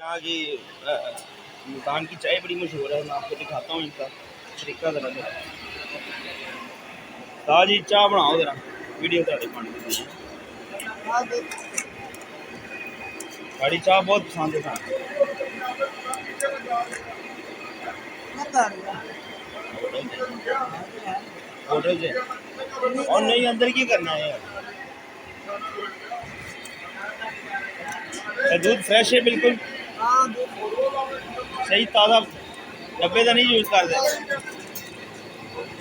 यहाँ की मुल्तान की चाय बड़ी मशहूर है। मैं आपको दिखाता हूँ इनका तरीका ज़रा ज़रा। ताजी चाय बनाओ ज़रा, वीडियो ज़्यादा बन रही है। साड़ी चाय बहुत पसंद है होटल से। और नहीं अंदर की करना है यार। दूध फ्रेश है बिल्कुल सही ताज़ा, डब्बे का नहीं यूज़ करते।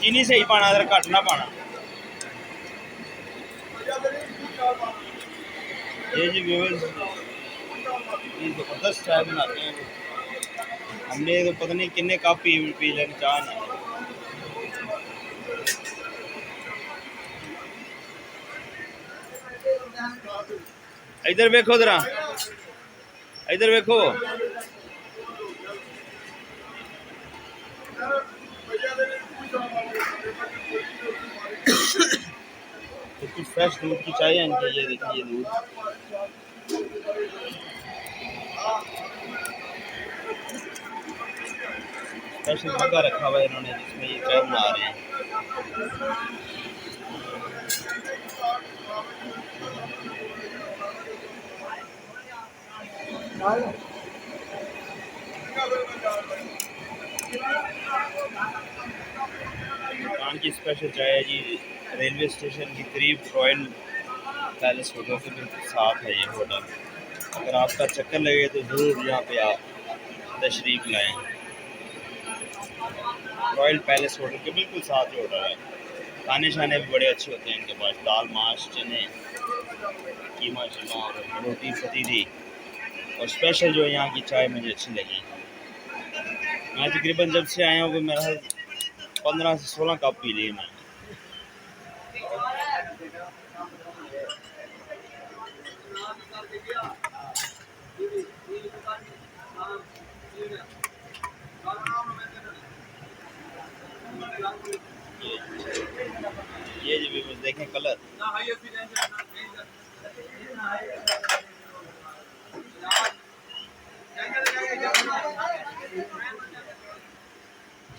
चीनी सही पाना, अगर घट ना पाना। ये जी व्यूअर्स ज़बरदस्त चाय बनाते हैं। हमने तो पता नहीं कितने कप पी लेने चाह ना। इधर देखो जरा, इधर देखो। बिल्कुल फ्रेश दूध की चाय है इनकी। ये देखिए ये दूध स्पेशल मग्गा रखा हुआ है इन्होंने जिसमें ये चाय बना रहे हैं। मुल्तान की स्पेशल चाय है जी। रेलवे स्टेशन के करीब रॉयल पैलेस होटल के बिल्कुल साथ है ये होटल। अगर आपका चक्कर लगे तो ज़रूर यहाँ पे आप तशरीफ़ लाएँ। रॉयल पैलेस होटल के बिल्कुल साथ ही होटल है। खाने शाने भी बड़े अच्छे होते हैं इनके पास। दाल माश चने कीमा शीमा और रोटी पतीली। और स्पेशल जो है यहाँ की चाय मुझे अच्छी लगी। मैं तकरीबन जब से आया हूँ मेरा 15 से 16 कप पी लिए मैं। ये जो भी देखें कलर,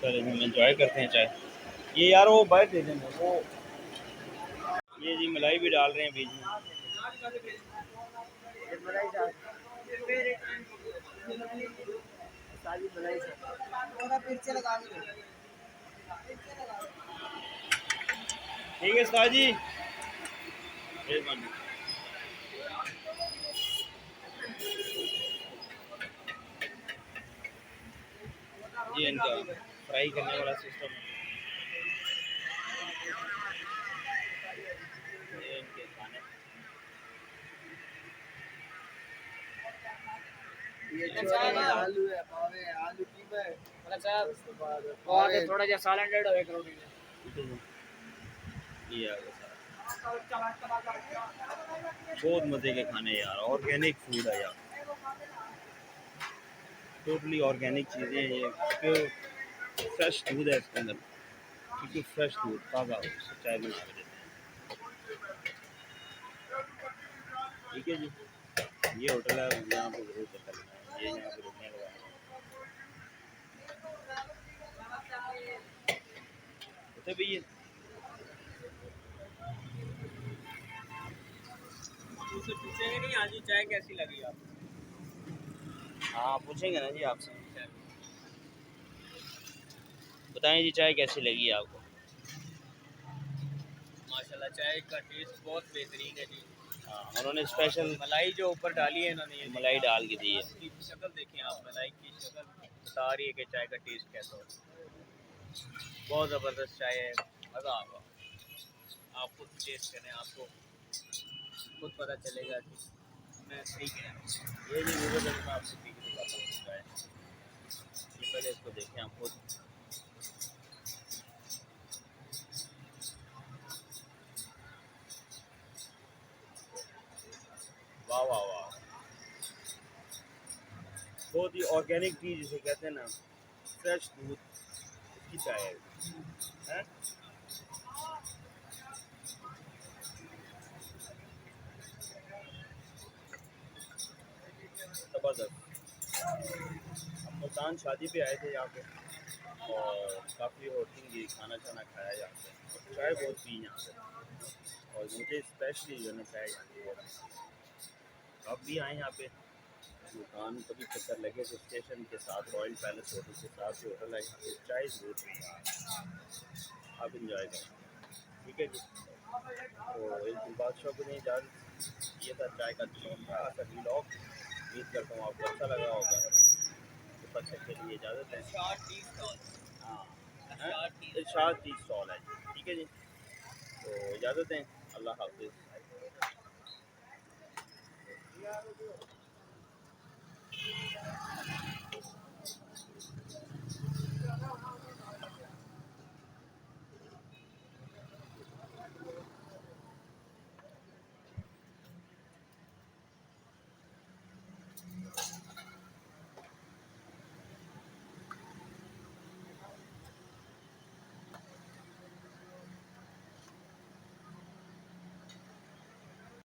चलिए हम एंजॉय करते हैं चाय। ये यार वो बाइट दे दें वो। ये जी मलाई भी डाल रहे हैं बीच में। ठीक है उस्ताद जी, मेहरबानी। ये इनका फ्राई करने वाला सिस्टम है। ये इनके खाने आलू है पावे आलू की है मतलब और थोड़ा सा सालन ऐड होए करो। ये आ गया बहुत मज़े के खाने यार। ऑर्गेनिक फूड है यार, टोटली ऑर्गेनिक चीज़ें हैं ये। प्योर फ्रेश दूध है इसके अंदर, क्योंकि फ्रेश दूध ताज़ा चाय बना के देते हैं। ठीक है जी, ये होटल है, यहाँ पे जरूर चक्कर लगाएं। ये यहाँ पे रुकने का तो भैया पूछेंगे नहीं आज चाय कैसी लगी आपको? हाँ पूछेंगे ना जी आपसे। बताएं जी चाय कैसी लगी आपको? माशाल्लाह चाय का टेस्ट बहुत बेहतरीन है जी। हाँ उन्होंने स्पेशल मलाई जो ऊपर डाली है इन्होंने, ये मलाई डाल के दी है। इसकी शक्ल देखें आप, मलाई की शक्ल बता रही है कि चाय का टेस्ट कैसा हो। बहुत ज़बरदस्त चाय है, मज़ा आएगा। आप खुद टेस्ट करें, आपको खुद पता चलेगा कि मैं सही कह रहा हूँ। ये जी वीडियो मैं आपको पी के दिखाता हूँ चाय। ये पहले इसको देखें आप खुद। वाह वाह वाह, बहुत ही ऑर्गेनिक चीज़ जिसे कहते हैं ना, फ्रेश दूध की चाय है। ज़बरदस्त। हम मुल्तान शादी पे आए थे यहाँ पे और काफ़ी होटलिंग की खाना छाना खाया यहाँ पे और चाय बहुत पी यहाँ पे और मुझे स्पेशली जो है ना चाय यहाँ की बहुत पसंद। आप भी आए यहाँ पे मुल्तान कभी चक्कर लगे तो स्टेशन के साथ रॉयल पैलेस होटल के साथ जो होटल है यहाँ पे चाय ज़रूर पीना आप इंजॉय करें। ठीक है जी। तो इस बादशाह को नहीं इजाज़त ये था चाय का छोटा सा व्लॉग। उम्मीद करता हूँ आपको अच्छा लगा होगा। तो तब तक के लिए इजाज़त है। इरशाद टी स्टॉल। हाँ इरशाद टी इरशाद टी स्टॉल है जी। ठीक है जी। तो इजाज़त दें। अल्लाह हाफिज़।